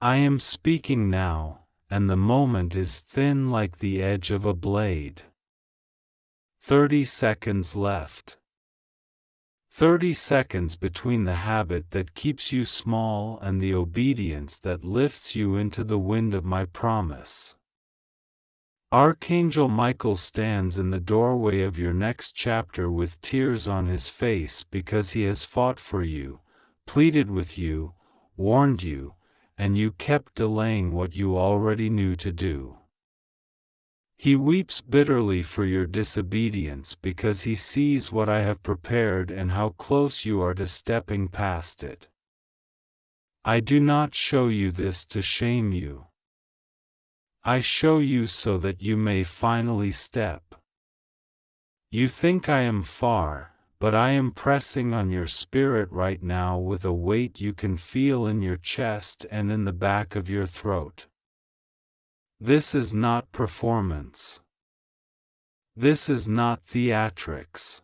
I am speaking now, and the moment is thin like the edge of a blade. 30 seconds left. 30 seconds between the habit that keeps you small and the obedience that lifts you into the wind of my promise. Archangel Michael stands in the doorway of your next chapter with tears on his face because he has fought for you, pleaded with you, warned you, and you kept delaying what you already knew to do. He weeps bitterly for your disobedience because he sees what I have prepared and how close you are to stepping past it. I do not show you this to shame you. I show you so that you may finally step. You think I am far, but I am pressing on your spirit right now with a weight you can feel in your chest and in the back of your throat. This is not performance. This is not theatrics.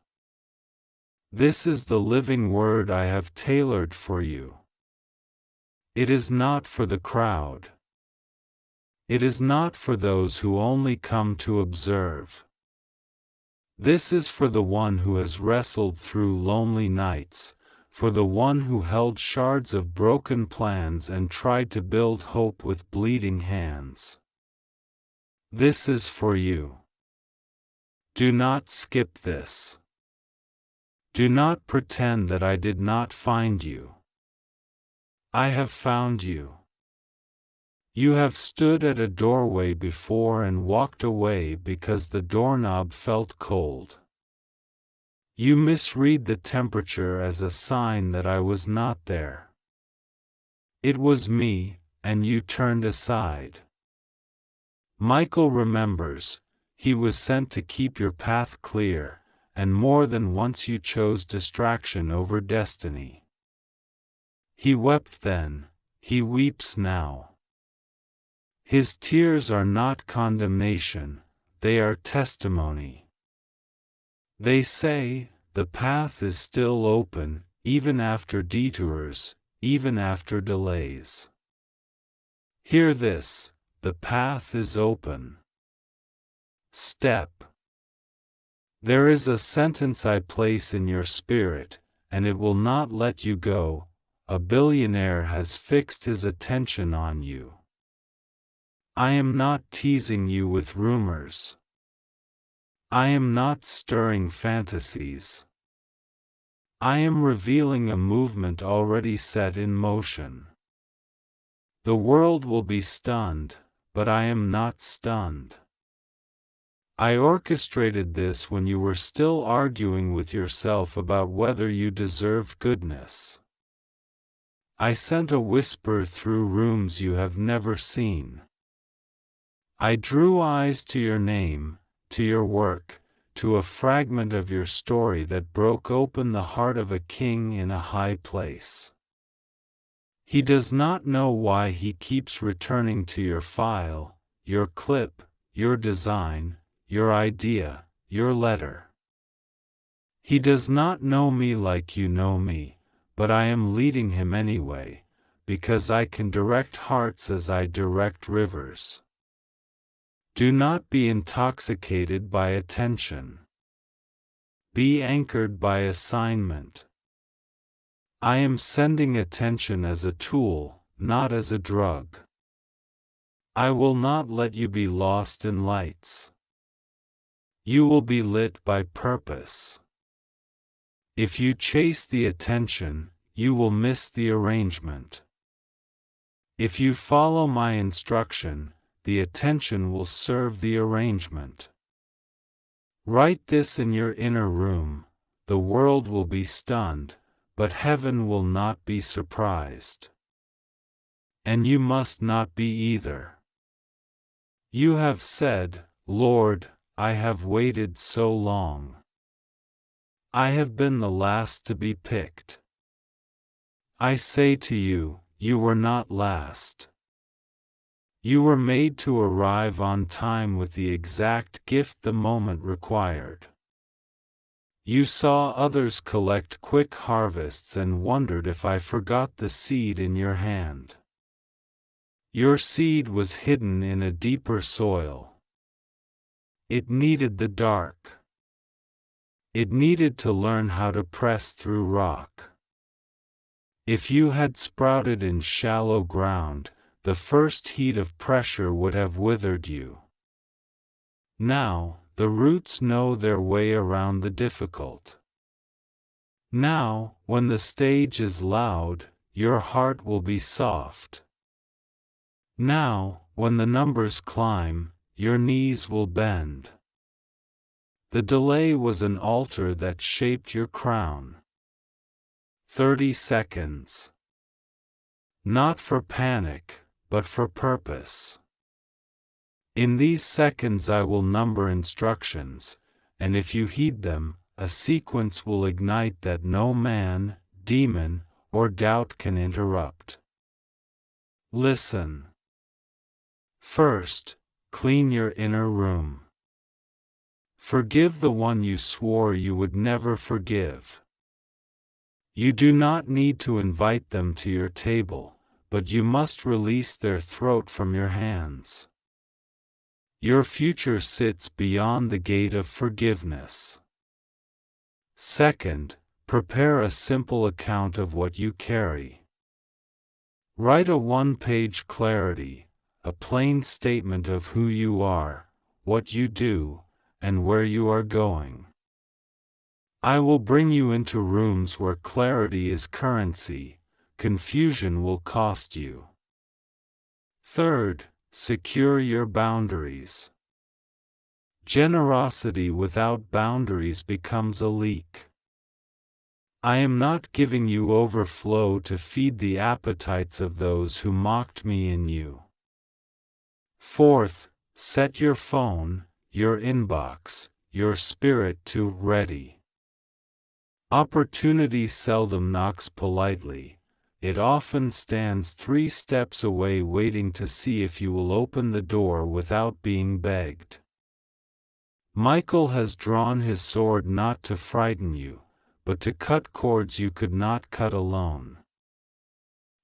This is the living word I have tailored for you. It is not for the crowd. It is not for those who only come to observe. This is for the one who has wrestled through lonely nights, for the one who held shards of broken plans and tried to build hope with bleeding hands. This is for you. Do not skip this. Do not pretend that I did not find you. I have found you. You have stood at a doorway before and walked away because the doorknob felt cold. You misread the temperature as a sign that I was not there. It was me, and you turned aside. Michael remembers, he was sent to keep your path clear, and more than once you chose distraction over destiny. He wept then, he weeps now. His tears are not condemnation, they are testimony. They say, the path is still open, even after detours, even after delays. Hear this, the path is open. Step. There is a sentence I place in your spirit, and it will not let you go. A billionaire has fixed his attention on you. I am not teasing you with rumors. I am not stirring fantasies. I am revealing a movement already set in motion. The world will be stunned, but I am not stunned. I orchestrated this when you were still arguing with yourself about whether you deserved goodness. I sent a whisper through rooms you have never seen. I drew eyes to your name, to your work, to a fragment of your story that broke open the heart of a king in a high place. He does not know why he keeps returning to your file, your clip, your design, your idea, your letter. He does not know me like you know me, but I am leading him anyway, because I can direct hearts as I direct rivers. Do not be intoxicated by attention. Be anchored by assignment. I am sending attention as a tool, not as a drug. I will not let you be lost in lights. You will be lit by purpose. If you chase the attention, you will miss the arrangement. If you follow my instruction, the attention will serve the arrangement. Write this in your inner room, the world will be stunned, but heaven will not be surprised. And you must not be either. You have said, Lord, I have waited so long. I have been the last to be picked. I say to you, you were not last. You were made to arrive on time with the exact gift the moment required. You saw others collect quick harvests and wondered if I forgot the seed in your hand. Your seed was hidden in a deeper soil. It needed the dark. It needed to learn how to press through rock. If you had sprouted in shallow ground, the first heat of pressure would have withered you. Now, the roots know their way around the difficult. Now, when the stage is loud, your heart will be soft. Now, when the numbers climb, your knees will bend. The delay was an altar that shaped your crown. 30 seconds. Not for panic, but for purpose. In these seconds I will number instructions, and if you heed them, a sequence will ignite that no man, demon, or doubt can interrupt. Listen. First, clean your inner room. Forgive the one you swore you would never forgive. You do not need to invite them to your table, but you must release their throat from your hands. Your future sits beyond the gate of forgiveness. Second, prepare a simple account of what you carry. Write a one-page clarity, a plain statement of who you are, what you do, and where you are going. I will bring you into rooms where clarity is currency, confusion will cost you. Third, secure your boundaries. Generosity without boundaries becomes a leak. I am not giving you overflow to feed the appetites of those who mocked me in you. Fourth, set your phone, your inbox, your spirit to ready. Opportunity seldom knocks politely. It often stands 3 steps away waiting to see if you will open the door without being begged. Michael has drawn his sword not to frighten you, but to cut cords you could not cut alone.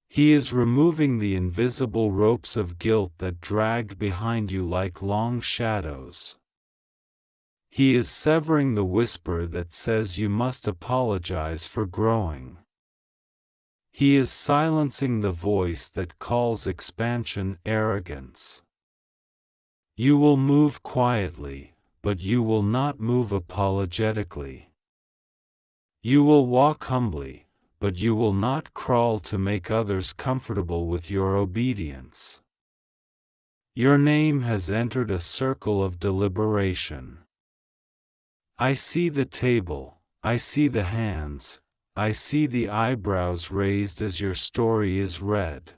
He is removing the invisible ropes of guilt that dragged behind you like long shadows. He is severing the whisper that says you must apologize for growing. He is silencing the voice that calls expansion arrogance. You will move quietly, but you will not move apologetically. You will walk humbly, but you will not crawl to make others comfortable with your obedience. Your name has entered a circle of deliberation. I see the table, I see the hands, I see the eyebrows raised as your story is read.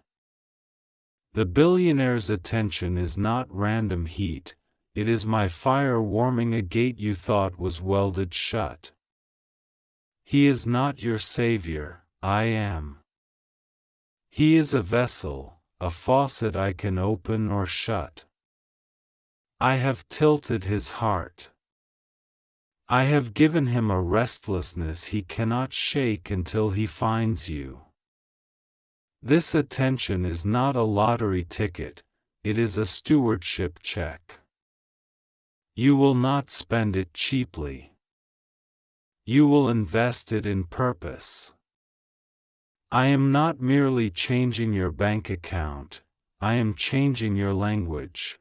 The billionaire's attention is not random heat, it is my fire warming a gate you thought was welded shut. He is not your savior, I am. He is a vessel, a faucet I can open or shut. I have tilted his heart. I have given him a restlessness he cannot shake until he finds you. This attention is not a lottery ticket, it is a stewardship check. You will not spend it cheaply. You will invest it in purpose. I am not merely changing your bank account, I am changing your language.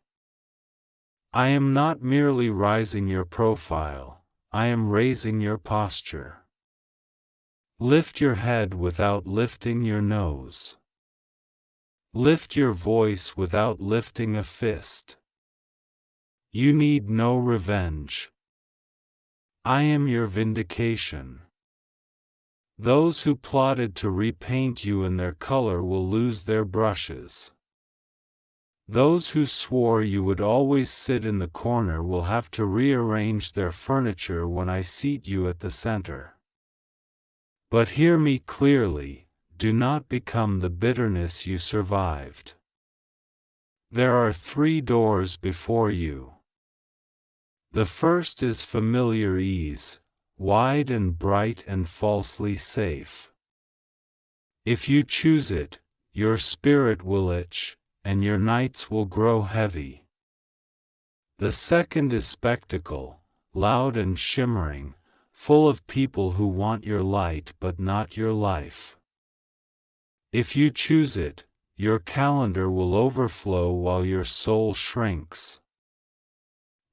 I am not merely rising your profile, I am raising your posture. Lift your head without lifting your nose. Lift your voice without lifting a fist. You need no revenge. I am your vindication. Those who plotted to repaint you in their color will lose their brushes. Those who swore you would always sit in the corner will have to rearrange their furniture when I seat you at the center. But hear me clearly, do not become the bitterness you survived. There are 3 doors before you. The first is familiar ease, wide and bright and falsely safe. If you choose it, your spirit will itch, and your nights will grow heavy. The second is spectacle, loud and shimmering, full of people who want your light but not your life. If you choose it, your calendar will overflow while your soul shrinks.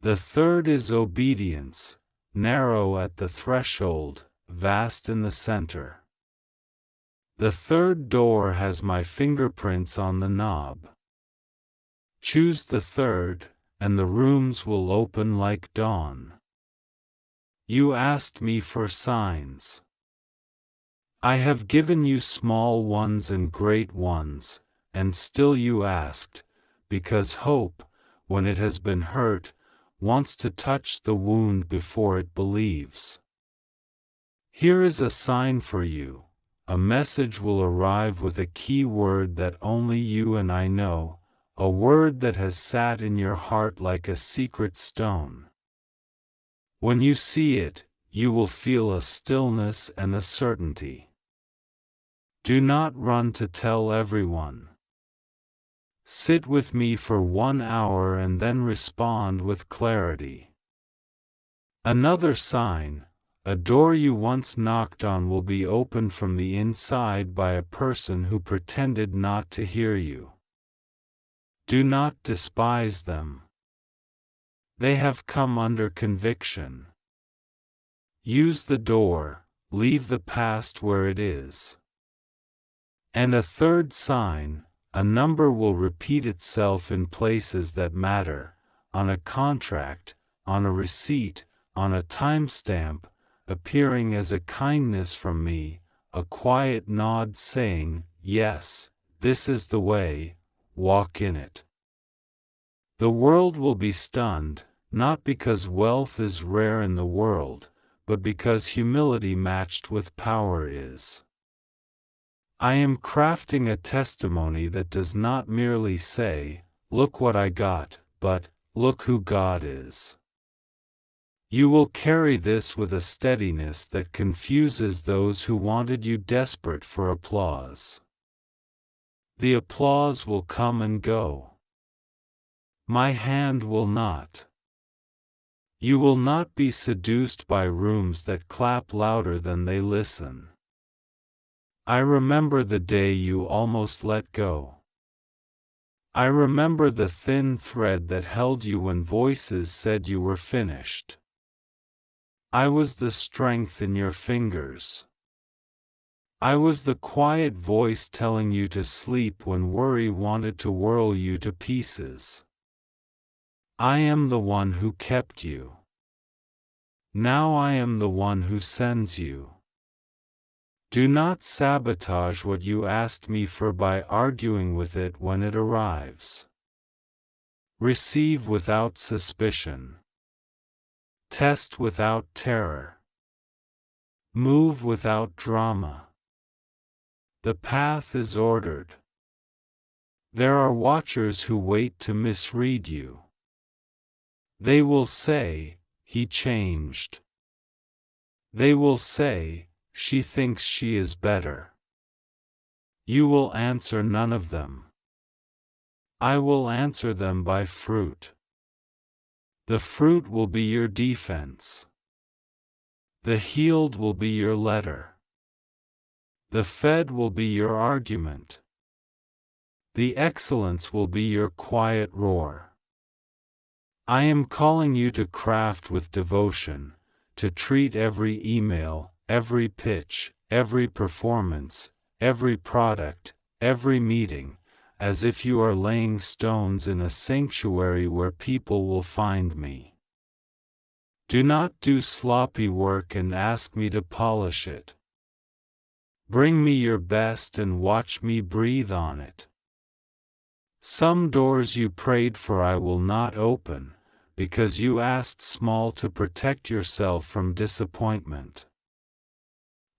The third is obedience, narrow at the threshold, vast in the center. The third door has my fingerprints on the knob. Choose the third, and the rooms will open like dawn. You asked me for signs. I have given you small ones and great ones, and still you asked, because hope, when it has been hurt, wants to touch the wound before it believes. Here is a sign for you. A message will arrive with a key word that only you and I know, a word that has sat in your heart like a secret stone. When you see it, you will feel a stillness and a certainty. Do not run to tell everyone. Sit with me for 1 hour and then respond with clarity. Another sign, a door you once knocked on will be opened from the inside by a person who pretended not to hear you. Do not despise them. They have come under conviction. Use the door, leave the past where it is. And a third sign, a number will repeat itself in places that matter, on a contract, on a receipt, on a timestamp, appearing as a kindness from me, a quiet nod saying, yes, this is the way, walk in it. The world will be stunned, not because wealth is rare in the world, but because humility matched with power is. I am crafting a testimony that does not merely say, look what I got, but, look who God is. You will carry this with a steadiness that confuses those who wanted you desperate for applause. The applause will come and go. My hand will not. You will not be seduced by rooms that clap louder than they listen. I remember the day you almost let go. I remember the thin thread that held you when voices said you were finished. I was the strength in your fingers. I was the quiet voice telling you to sleep when worry wanted to whirl you to pieces. I am the one who kept you. Now I am the one who sends you. Do not sabotage what you asked me for by arguing with it when it arrives. Receive without suspicion. Test without terror. Move without drama. The path is ordered. There are watchers who wait to misread you. They will say, he changed. They will say, she thinks she is better. You will answer none of them. I will answer them by fruit. The fruit will be your defense. The healed will be your letter. The fed will be your argument. The excellence will be your quiet roar. I am calling you to craft with devotion, to treat every email, every pitch, every performance, every product, every meeting, as if you are laying stones in a sanctuary where people will find me. Do not do sloppy work and ask me to polish it. Bring me your best and watch me breathe on it. Some doors you prayed for I will not open, because you asked small to protect yourself from disappointment.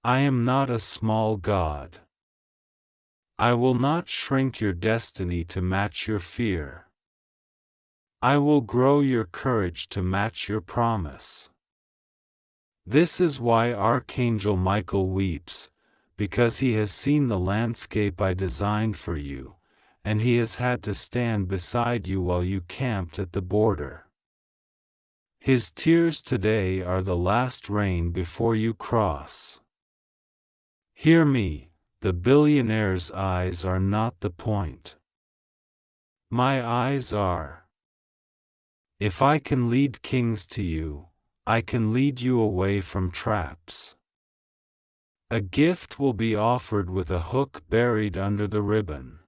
I am not a small God. I will not shrink your destiny to match your fear. I will grow your courage to match your promise. This is why Archangel Michael weeps, because he has seen the landscape I designed for you, and he has had to stand beside you while you camped at the border. His tears today are the last rain before you cross. Hear me, the billionaire's eyes are not the point. My eyes are. If I can lead kings to you, I can lead you away from traps. A gift will be offered with a hook buried under the ribbon.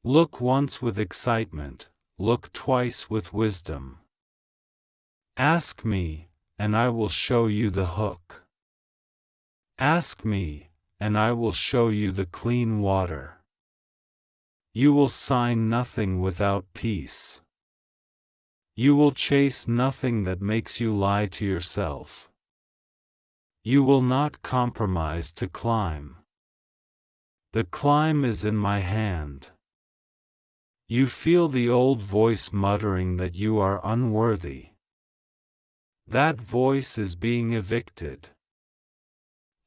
Look once with excitement, look twice with wisdom. Ask me, and I will show you the hook. Ask me, and I will show you the clean water. You will sign nothing without peace. You will chase nothing that makes you lie to yourself. You will not compromise to climb. The climb is in my hand. You feel the old voice muttering that you are unworthy. That voice is being evicted.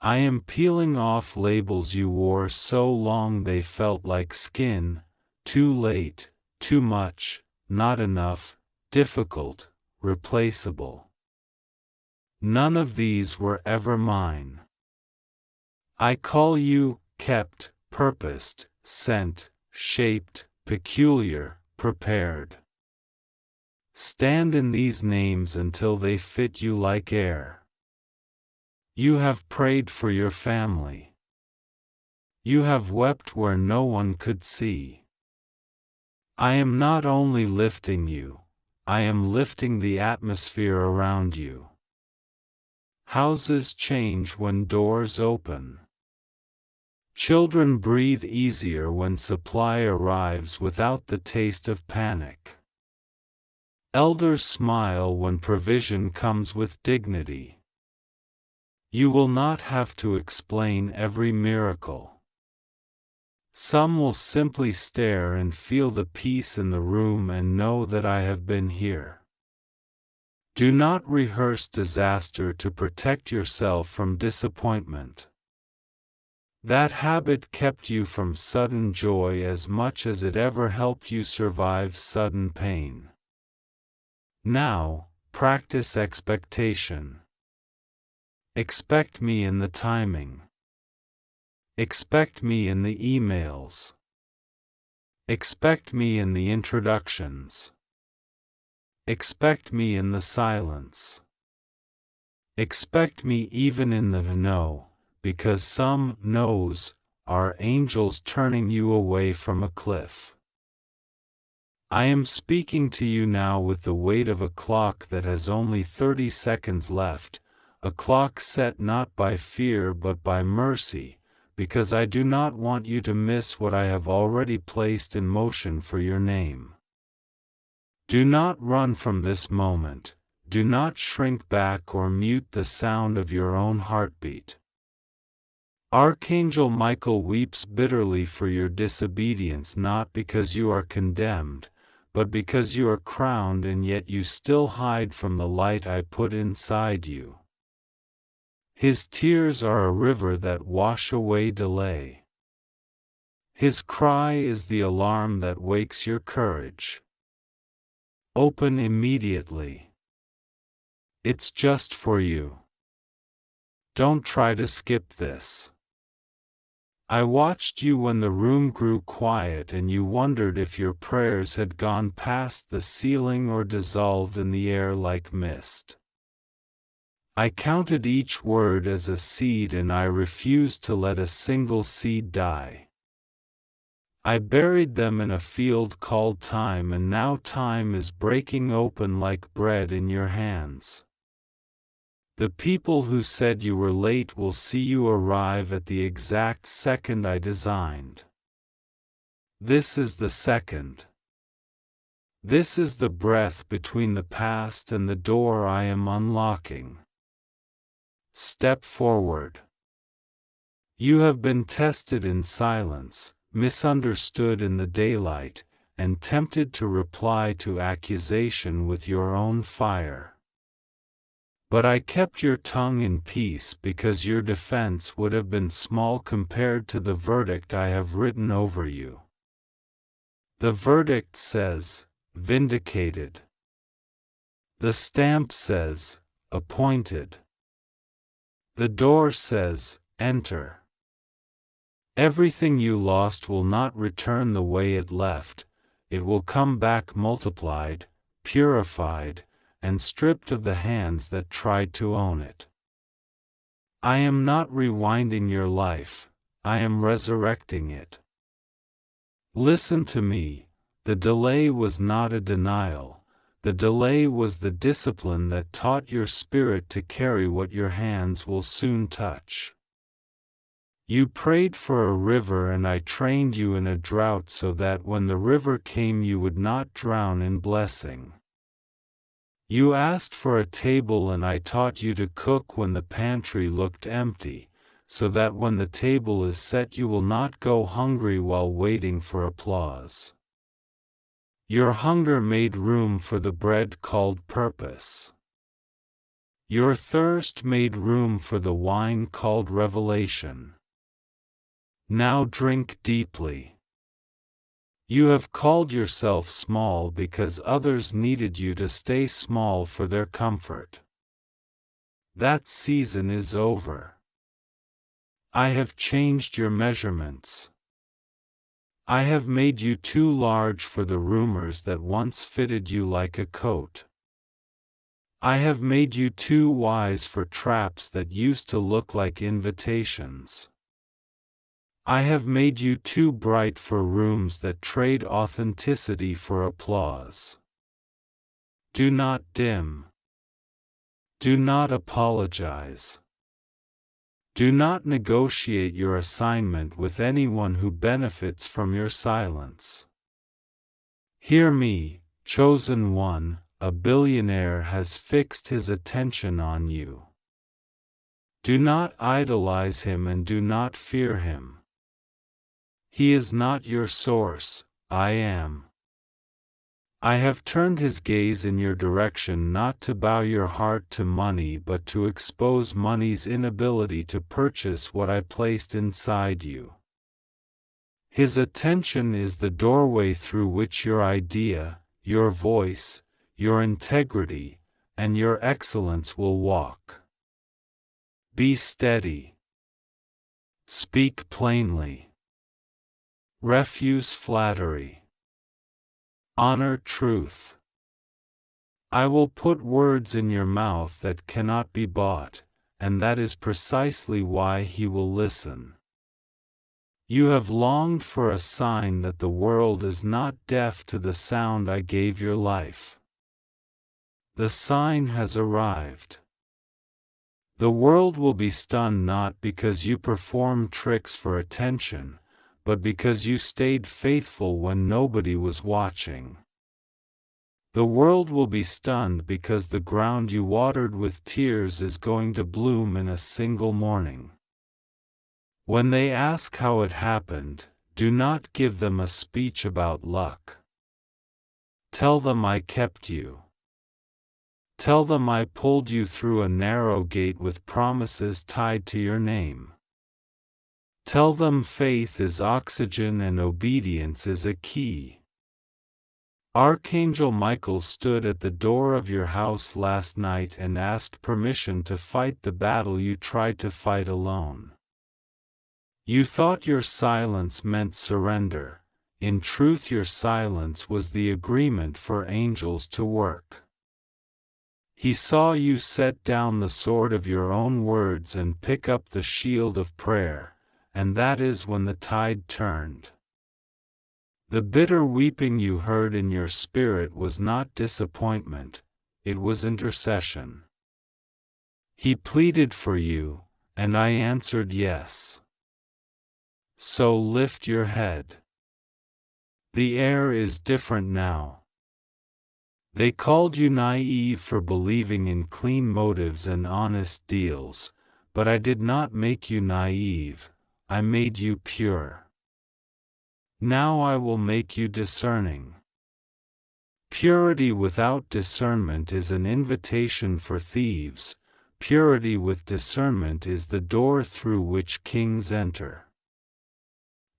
I am peeling off labels you wore so long they felt like skin: too late, too much, not enough, difficult, replaceable. None of these were ever mine. I call you kept, purposed, sent, shaped, peculiar, prepared. Stand in these names until they fit you like air. You have prayed for your family. You have wept where no one could see. I am not only lifting you, I am lifting the atmosphere around you. Houses change when doors open. Children breathe easier when supply arrives without the taste of panic. Elders smile when provision comes with dignity. You will not have to explain every miracle. Some will simply stare and feel the peace in the room and know that I have been here. Do not rehearse disaster to protect yourself from disappointment. That habit kept you from sudden joy as much as it ever helped you survive sudden pain. Now, practice expectation. Expect me in the timing. Expect me in the emails. Expect me in the introductions. Expect me in the silence. Expect me even in the no, because some no's are angels turning you away from a cliff. I am speaking to you now with the weight of a clock that has only 30 seconds left, a clock set not by fear but by mercy, because I do not want you to miss what I have already placed in motion for your name. Do not run from this moment, do not shrink back or mute the sound of your own heartbeat. Archangel Michael weeps bitterly for your disobedience, not because you are condemned, but because you are crowned and yet you still hide from the light I put inside you. His tears are a river that wash away delay. His cry is the alarm that wakes your courage. Open immediately. It's just for you. Don't try to skip this. I watched you when the room grew quiet and you wondered if your prayers had gone past the ceiling or dissolved in the air like mist. I counted each word as a seed and I refused to let a single seed die. I buried them in a field called time, and now time is breaking open like bread in your hands. The people who said you were late will see you arrive at the exact second I designed. This is the second. This is the breath between the past and the door I am unlocking. Step forward. You have been tested in silence, misunderstood in the daylight, and tempted to reply to accusation with your own fire. But I kept your tongue in peace because your defense would have been small compared to the verdict I have written over you. The verdict says, vindicated. The stamp says, appointed. The door says, enter. Everything you lost will not return the way it left, it will come back multiplied, purified, and stripped of the hands that tried to own it. I am not rewinding your life, I am resurrecting it. Listen to me, the delay was not a denial, the delay was the discipline that taught your spirit to carry what your hands will soon touch. You prayed for a river and I trained you in a drought so that when the river came you would not drown in blessing. You asked for a table and I taught you to cook when the pantry looked empty, so that when the table is set you will not go hungry while waiting for applause. Your hunger made room for the bread called purpose. Your thirst made room for the wine called revelation. Now drink deeply. You have called yourself small because others needed you to stay small for their comfort. That season is over. I have changed your measurements. I have made you too large for the rumors that once fitted you like a coat. I have made you too wise for traps that used to look like invitations. I have made you too bright for rooms that trade authenticity for applause. Do not dim. Do not apologize. Do not negotiate your assignment with anyone who benefits from your silence. Hear me, chosen one, a billionaire has fixed his attention on you. Do not idolize him and do not fear him. He is not your source, I am. I have turned his gaze in your direction not to bow your heart to money but to expose money's inability to purchase what I placed inside you. His attention is the doorway through which your idea, your voice, your integrity, and your excellence will walk. Be steady. Speak plainly. Refuse flattery. Honor truth. I will put words in your mouth that cannot be bought, and that is precisely why he will listen. You have longed for a sign that the world is not deaf to the sound I gave your life. The sign has arrived. The world will be stunned not because you perform tricks for attention, but because you stayed faithful when nobody was watching. The world will be stunned because the ground you watered with tears is going to bloom in a single morning. When they ask how it happened, do not give them a speech about luck. Tell them I kept you. Tell them I pulled you through a narrow gate with promises tied to your name. Tell them faith is oxygen and obedience is a key. Archangel Michael stood at the door of your house last night and asked permission to fight the battle you tried to fight alone. You thought your silence meant surrender. In truth, your silence was the agreement for angels to work. He saw you set down the sword of your own words and pick up the shield of prayer. And that is when the tide turned. The bitter weeping you heard in your spirit was not disappointment, it was intercession. He pleaded for you, and I answered yes. So lift your head. The air is different now. They called you naive for believing in clean motives and honest deals, but I did not make you naive. I made you pure. Now I will make you discerning. Purity without discernment is an invitation for thieves. Purity with discernment is the door through which kings enter.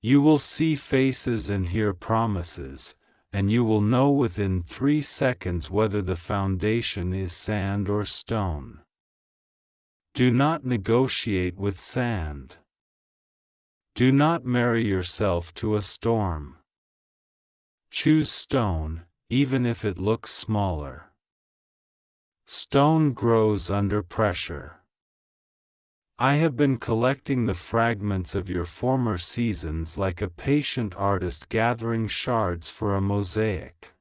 You will see faces and hear promises, and you will know within 3 seconds whether the foundation is sand or stone. Do not negotiate with sand. Do not marry yourself to a storm. Choose stone, even if it looks smaller. Stone grows under pressure. I have been collecting the fragments of your former seasons like a patient artist gathering shards for a mosaic.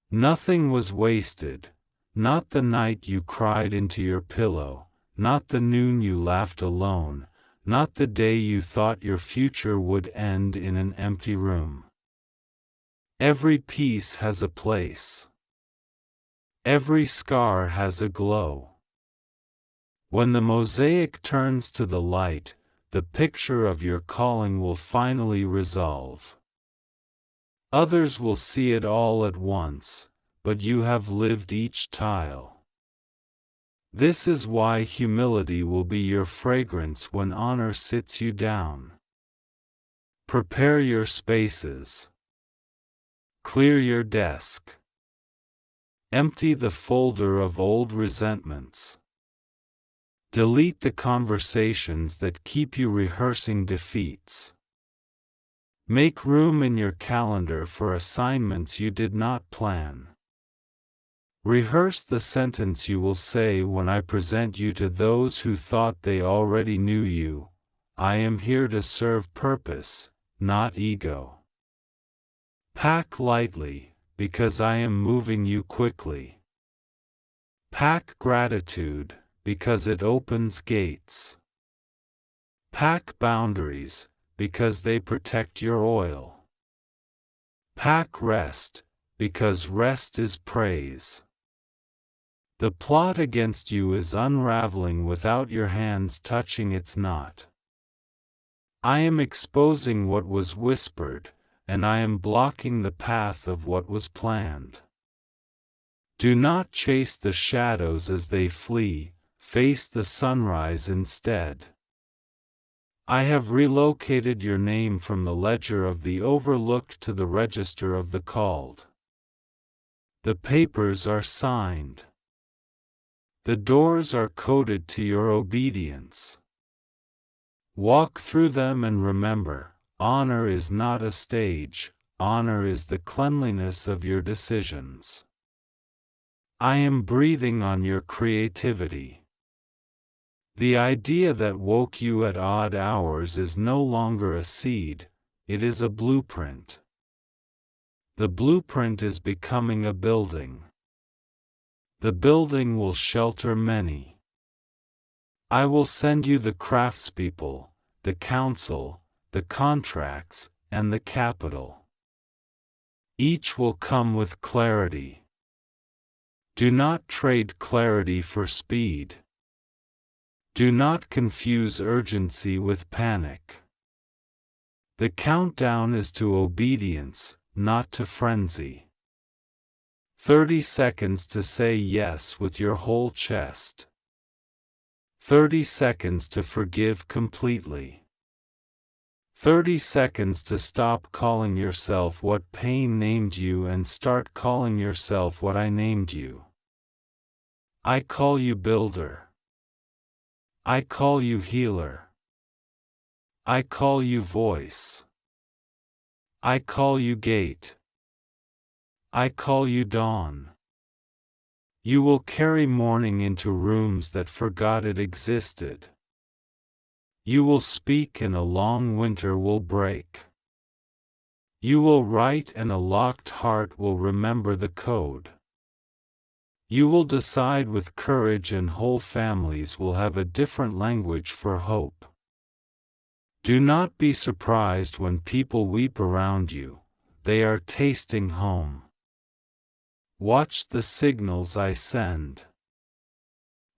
Nothing was wasted, not the night you cried into your pillow, not the noon you laughed alone, not the day you thought your future would end in an empty room. Every piece has a place. Every scar has a glow. When the mosaic turns to the light, the picture of your calling will finally resolve. Others will see it all at once, but you have lived each tile. This is why humility will be your fragrance when honor sits you down. Prepare your spaces. Clear your desk. Empty the folder of old resentments. Delete the conversations that keep you rehearsing defeats. Make room in your calendar for assignments you did not plan. Rehearse the sentence you will say when I present you to those who thought they already knew you. I am here to serve purpose, not ego. Pack lightly, because I am moving you quickly. Pack gratitude, because it opens gates. Pack boundaries, because they protect your oil. Pack rest, because rest is praise. The plot against you is unraveling without your hands touching its knot. I am exposing what was whispered, and I am blocking the path of what was planned. Do not chase the shadows as they flee, face the sunrise instead. I have relocated your name from the ledger of the overlooked to the register of the called. The papers are signed. The doors are coded to your obedience. Walk through them and remember, honor is not a stage, honor is the cleanliness of your decisions. I am breathing on your creativity. The idea that woke you at odd hours is no longer a seed, it is a blueprint. The blueprint is becoming a building. The building will shelter many. I will send you the craftspeople, the council, the contracts, and the capital. Each will come with clarity. Do not trade clarity for speed. Do not confuse urgency with panic. The countdown is to obedience, not to frenzy. 30 seconds to say yes with your whole chest. 30 seconds to forgive completely. 30 seconds to stop calling yourself what pain named you and start calling yourself what I named you. I call you builder. I call you healer. I call you voice. I call you gate. I call you dawn. You will carry morning into rooms that forgot it existed. You will speak and a long winter will break. You will write and a locked heart will remember the code. You will decide with courage and whole families will have a different language for hope. Do not be surprised when people weep around you, they are tasting home. Watch the signals I send.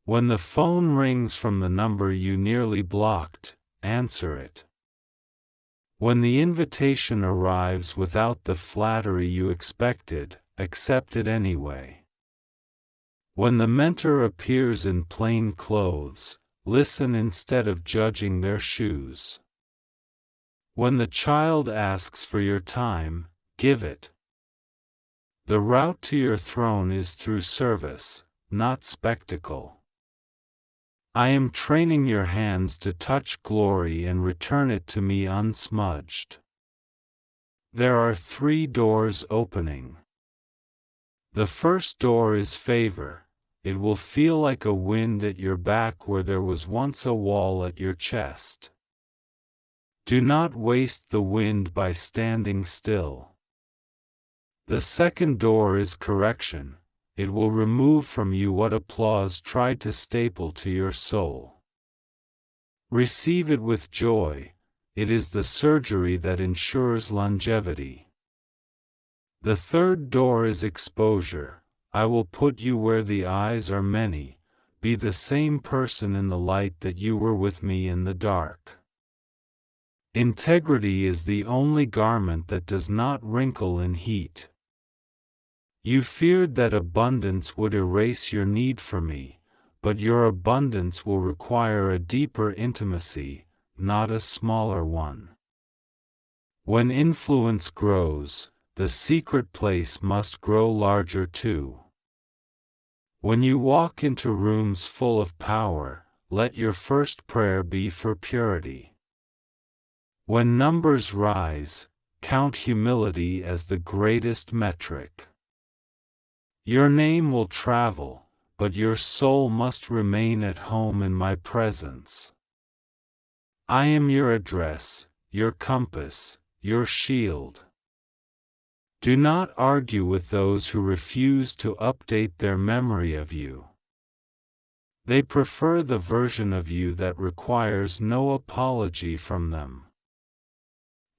When the phone rings from the number you nearly blocked, answer it. When the invitation arrives without the flattery you expected, accept it anyway. When the mentor appears in plain clothes, listen instead of judging their shoes. When the child asks for your time, give it. The route to your throne is through service, not spectacle. I am training your hands to touch glory and return it to me unsmudged. There are 3 doors opening. The first door is favor. It will feel like a wind at your back where there was once a wall at your chest. Do not waste the wind by standing still. The second door is correction. It will remove from you what applause tried to staple to your soul. Receive it with joy. It is the surgery that ensures longevity. The third door is exposure. I will put you where the eyes are many. Be the same person in the light that you were with me in the dark. Integrity is the only garment that does not wrinkle in heat. You feared that abundance would erase your need for me, but your abundance will require a deeper intimacy, not a smaller one. When influence grows, the secret place must grow larger too. When you walk into rooms full of power, let your first prayer be for purity. When numbers rise, count humility as the greatest metric. Your name will travel, but your soul must remain at home in my presence. I am your address, your compass, your shield. Do not argue with those who refuse to update their memory of you. They prefer the version of you that requires no apology from them.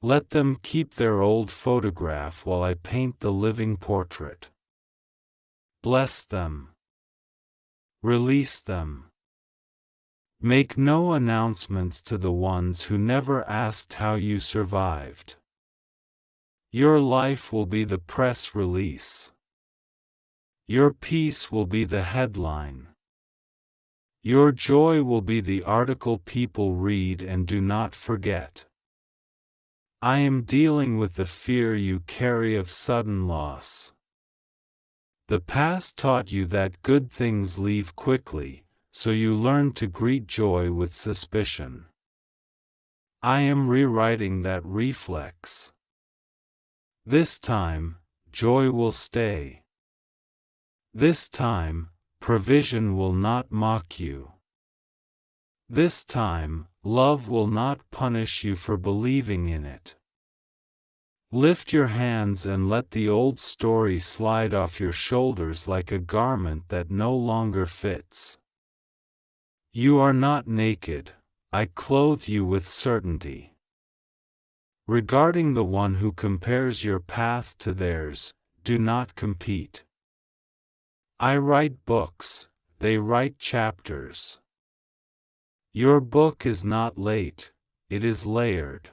Let them keep their old photograph while I paint the living portrait. Bless them. Release them. Make no announcements to the ones who never asked how you survived. Your life will be the press release. Your peace will be the headline. Your joy will be the article people read and do not forget. I am dealing with the fear you carry of sudden loss. The past taught you that good things leave quickly, so you learned to greet joy with suspicion. I am rewriting that reflex. This time, joy will stay. This time, provision will not mock you. This time, love will not punish you for believing in it. Lift your hands and let the old story slide off your shoulders like a garment that no longer fits. You are not naked, I clothe you with certainty. Regarding the one who compares your path to theirs, do not compete. I write books, they write chapters. Your book is not late, it is layered.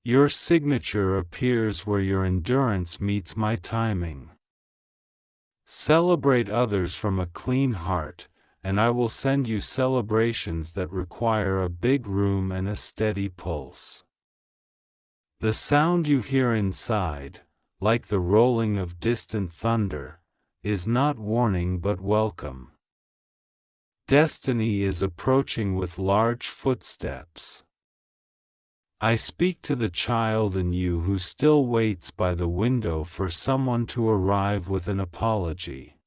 Your signature appears where your endurance meets my timing. Celebrate others from a clean heart, and I will send you celebrations that require a big room and a steady pulse. The sound you hear inside, like the rolling of distant thunder, is not warning but welcome. Destiny is approaching with large footsteps. I speak to the child in you who still waits by the window for someone to arrive with an apology.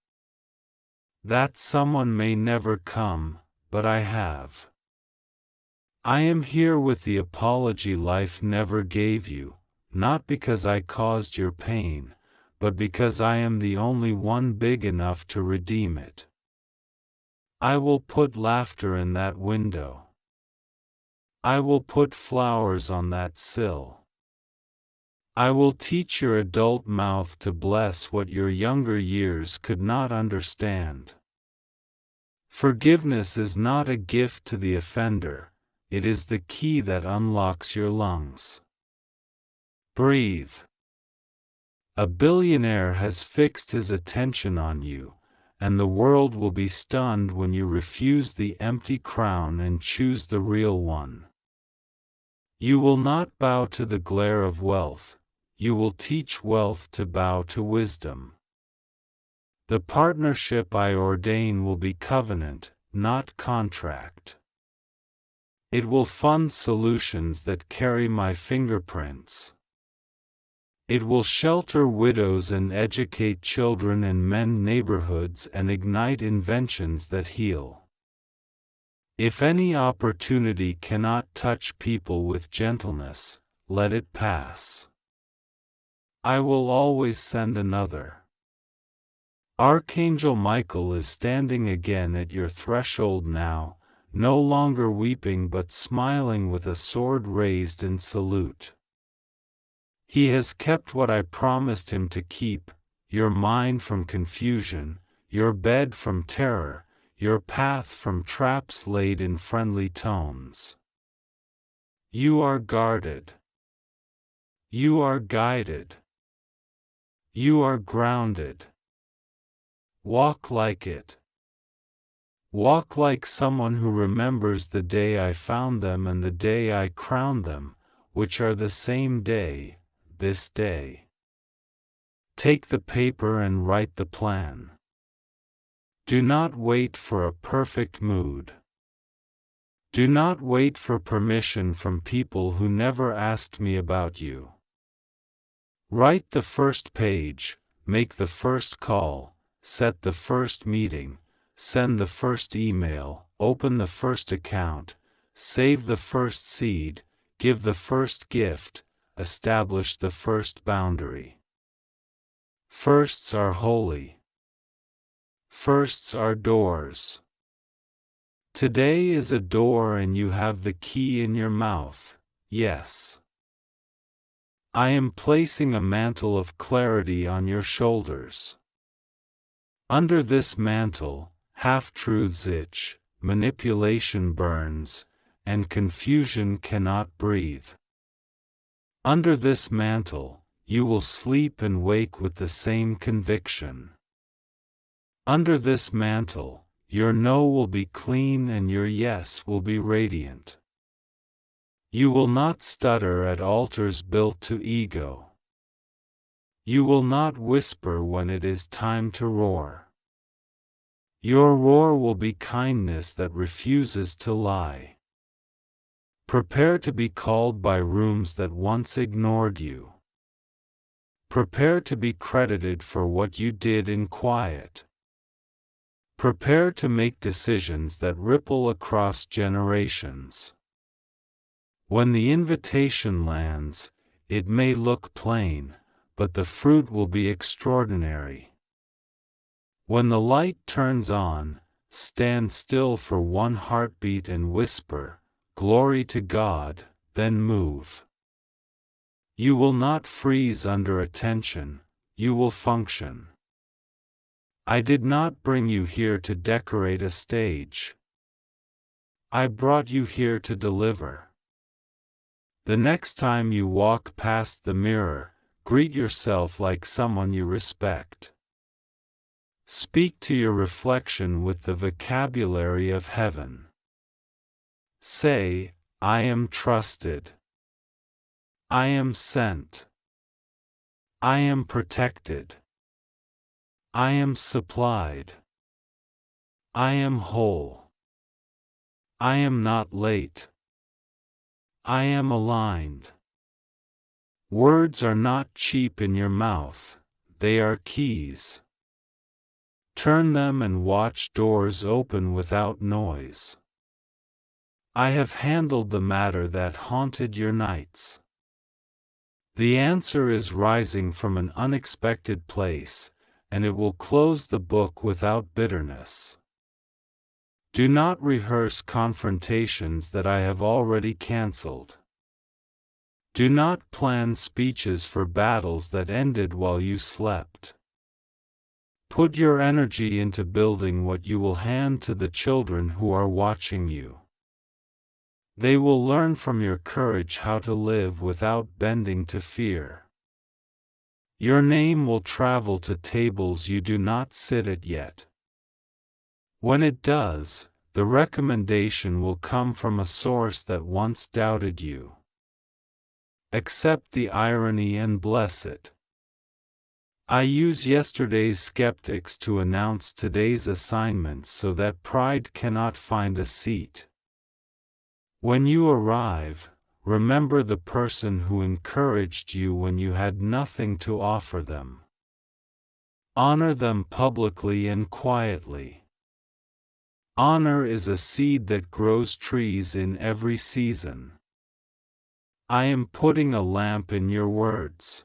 That someone may never come, but I have. I am here with the apology life never gave you, not because I caused your pain, but because I am the only one big enough to redeem it. I will put laughter in that window. I will put flowers on that sill. I will teach your adult mouth to bless what your younger years could not understand. Forgiveness is not a gift to the offender, it is the key that unlocks your lungs. Breathe. A billionaire has fixed his attention on you, and the world will be stunned when you refuse the empty crown and choose the real one. You will not bow to the glare of wealth, you will teach wealth to bow to wisdom. The partnership I ordain will be covenant, not contract. It will fund solutions that carry my fingerprints. It will shelter widows and educate children and mend neighborhoods and ignite inventions that heal. If any opportunity cannot touch people with gentleness, let it pass. I will always send another. Archangel Michael is standing again at your threshold now, no longer weeping but smiling with a sword raised in salute. He has kept what I promised him to keep, your mind from confusion, your bed from terror, your path from traps laid in friendly tones. You are guarded. You are guided. You are grounded. Walk like it. Walk like someone who remembers the day I found them and the day I crowned them, which are the same day, this day. Take the paper and write the plan. Do not wait for a perfect mood. Do not wait for permission from people who never asked me about you. Write the first page, make the first call, set the first meeting, send the first email, open the first account, save the first seed, give the first gift, establish the first boundary. Firsts are holy. Firsts are doors. Today is a door and you have the key in your mouth, yes. I am placing a mantle of clarity on your shoulders. Under this mantle, half-truths itch, manipulation burns, and confusion cannot breathe. Under this mantle, you will sleep and wake with the same conviction. Under this mantle, your no will be clean and your yes will be radiant. You will not stutter at altars built to ego. You will not whisper when it is time to roar. Your roar will be kindness that refuses to lie. Prepare to be called by rooms that once ignored you. Prepare to be credited for what you did in quiet. Prepare to make decisions that ripple across generations. When the invitation lands, it may look plain, but the fruit will be extraordinary. When the light turns on, stand still for one heartbeat and whisper, "Glory to God," then move. You will not freeze under attention, you will function. I did not bring you here to decorate a stage. I brought you here to deliver. The next time you walk past the mirror, greet yourself like someone you respect. Speak to your reflection with the vocabulary of heaven. Say, "I am trusted. I am sent. I am protected. I am supplied. I am whole. I am not late. I am aligned." Words are not cheap in your mouth, they are keys. Turn them and watch doors open without noise. I have handled the matter that haunted your nights. The answer is rising from an unexpected place, and it will close the book without bitterness. Do not rehearse confrontations that I have already cancelled. Do not plan speeches for battles that ended while you slept. Put your energy into building what you will hand to the children who are watching you. They will learn from your courage how to live without bending to fear. Your name will travel to tables you do not sit at yet. When it does, the recommendation will come from a source that once doubted you. Accept the irony and bless it. I use yesterday's skeptics to announce today's assignments so that pride cannot find a seat. When you arrive, remember the person who encouraged you when you had nothing to offer them. Honor them publicly and quietly. Honor is a seed that grows trees in every season. I am putting a lamp in your words.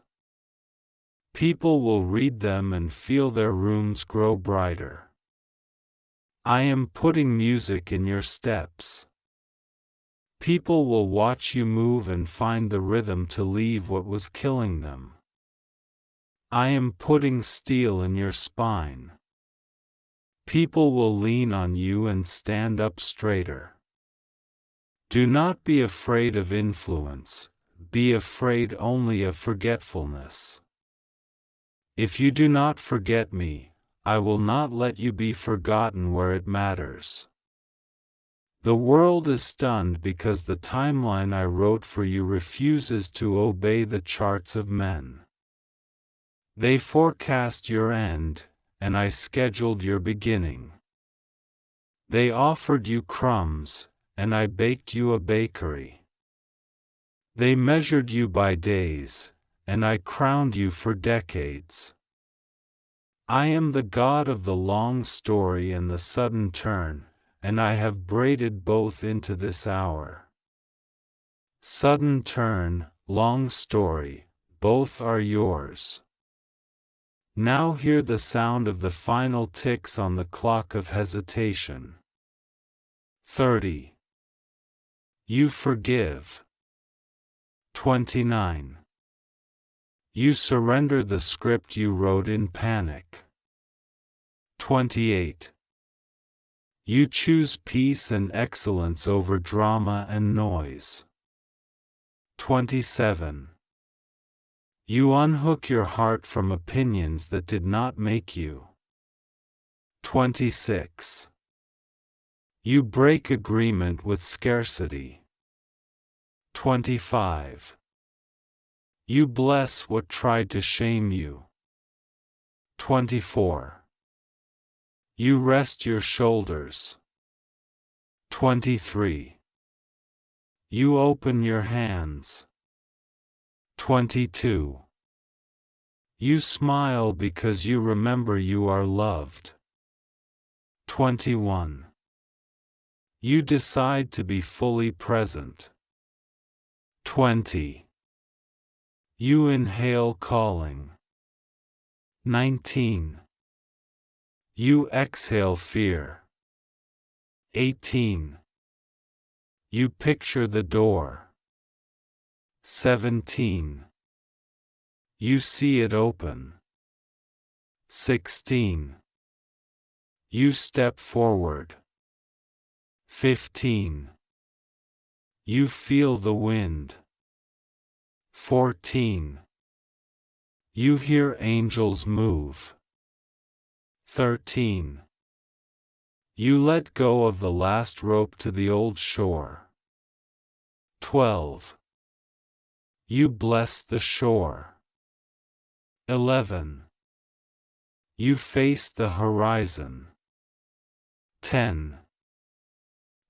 People will read them and feel their rooms grow brighter. I am putting music in your steps. People will watch you move and find the rhythm to leave what was killing them. I am putting steel in your spine. People will lean on you and stand up straighter. Do not be afraid of influence, be afraid only of forgetfulness. If you do not forget me, I will not let you be forgotten where it matters. The world is stunned because the timeline I wrote for you refuses to obey the charts of men. They forecast your end, and I scheduled your beginning. They offered you crumbs, and I baked you a bakery. They measured you by days, and I crowned you for decades. I am the God of the long story and the sudden turn, and I have braided both into this hour. Sudden turn, long story, both are yours. Now hear the sound of the final ticks on the clock of hesitation. 30. You forgive. 29. You surrender the script you wrote in panic. 28. You choose peace and excellence over drama and noise. 27. You unhook your heart from opinions that did not make you. 26. You break agreement with scarcity. 25. You bless what tried to shame you. 24. You rest your shoulders. 23. You open your hands. 22. You smile because you remember you are loved. 21. You decide to be fully present. 20. You inhale calling. 19. You exhale fear. 18. You picture the door. 17. You see it open. 16. You step forward. 15. You feel the wind. 14. You hear angels move. 13. You let go of the last rope to the old shore. 12. You bless the shore. 11. You face the horizon. 10.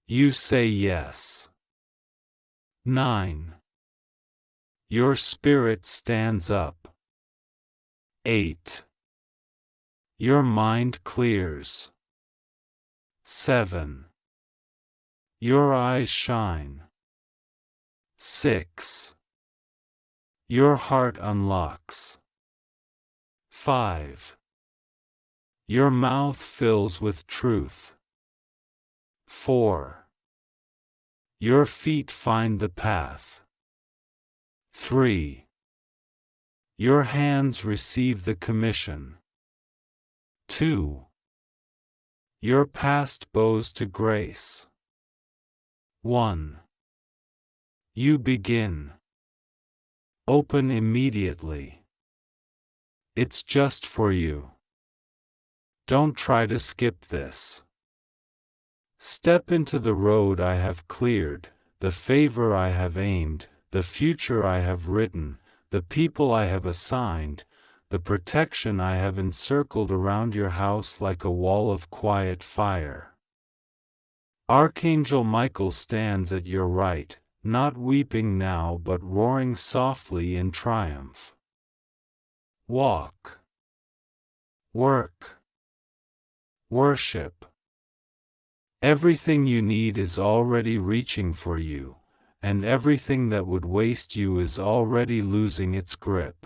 You say yes. 9. Your spirit stands up. 8. Your mind clears. 7. Your eyes shine. 6. Your heart unlocks. 5. Your mouth fills with truth. 4. Your feet find the path. 3. Your hands receive the commission. 2. Your past bows to grace. 1. You begin. Open immediately. It's just for you. Don't try to skip this. Step into the road I have cleared, the favor I have aimed, the future I have written, the people I have assigned, the protection I have encircled around your house like a wall of quiet fire. Archangel Michael stands at your right, not weeping now but roaring softly in triumph. Walk. Work. Worship. Everything you need is already reaching for you, and everything that would waste you is already losing its grip.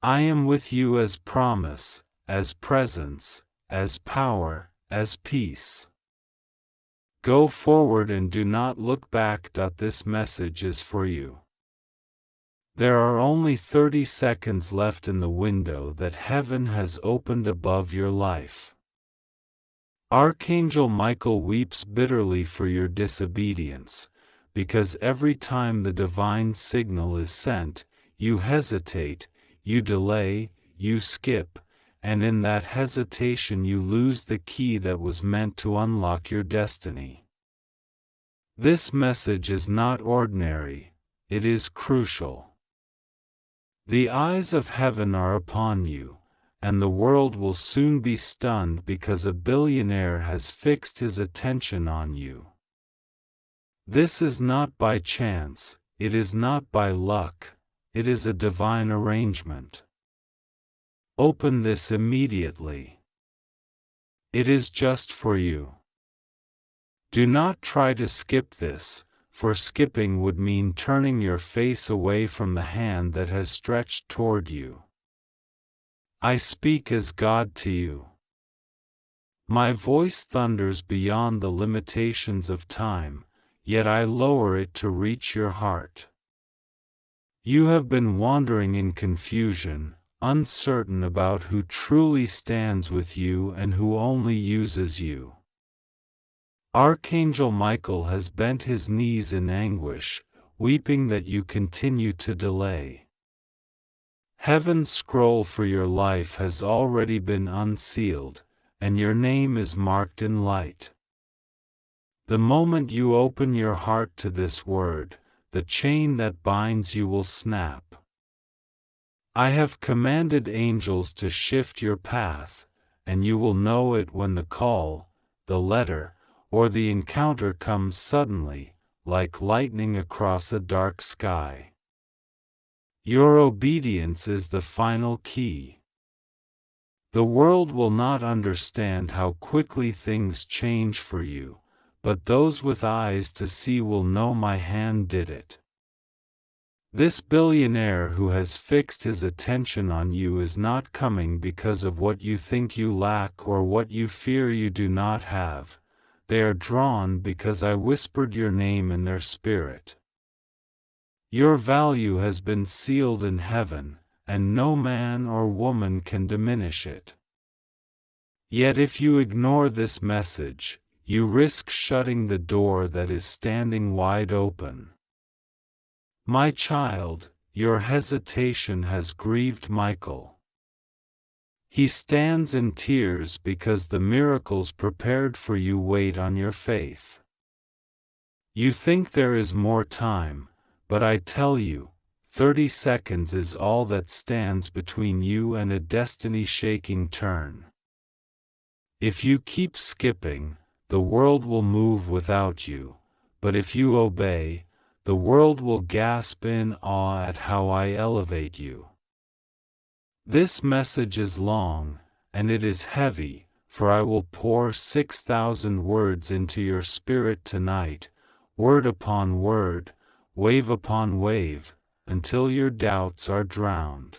I am with you as promise, as presence, as power, as peace. Go forward and do not look back. This message is for you. There are only 30 seconds left in the window that heaven has opened above your life. Archangel Michael weeps bitterly for your disobedience, because every time the divine signal is sent, you hesitate, you delay, you skip, and in that hesitation you lose the key that was meant to unlock your destiny. This message is not ordinary, it is crucial. The eyes of heaven are upon you, and the world will soon be stunned because a billionaire has fixed his attention on you. This is not by chance, it is not by luck, it is a divine arrangement. Open this immediately. It is just for you. Do not try to skip this, for skipping would mean turning your face away from the hand that has stretched toward you. I speak as God to you. My voice thunders beyond the limitations of time, yet I lower it to reach your heart. You have been wandering in confusion, uncertain about who truly stands with you and who only uses you. Archangel Michael has bent his knees in anguish, weeping that you continue to delay. Heaven's scroll for your life has already been unsealed, and your name is marked in light. The moment you open your heart to this word, the chain that binds you will snap. I have commanded angels to shift your path, and you will know it when the call, the letter, or the encounter comes suddenly, like lightning across a dark sky. Your obedience is the final key. The world will not understand how quickly things change for you, but those with eyes to see will know my hand did it. This billionaire who has fixed his attention on you is not coming because of what you think you lack or what you fear you do not have. They are drawn because I whispered your name in their spirit. Your value has been sealed in heaven, and no man or woman can diminish it. Yet if you ignore this message, you risk shutting the door that is standing wide open. My child, your hesitation has grieved Michael. He stands in tears because the miracles prepared for you wait on your faith. You think there is more time, but I tell you, 30 seconds is all that stands between you and a destiny-shaking turn. If you keep skipping, the world will move without you, but if you obey, the world will gasp in awe at how I elevate you. This message is long, and it is heavy, for I will pour 6,000 words into your spirit tonight, word upon word, wave upon wave, until your doubts are drowned.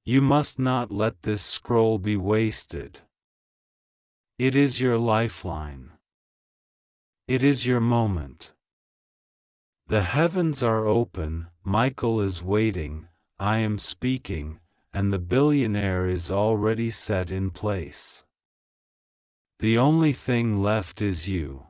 You must not let this scroll be wasted. It is your lifeline. It is your moment. The heavens are open, Michael is waiting, I am speaking, and the billionaire is already set in place. The only thing left is you.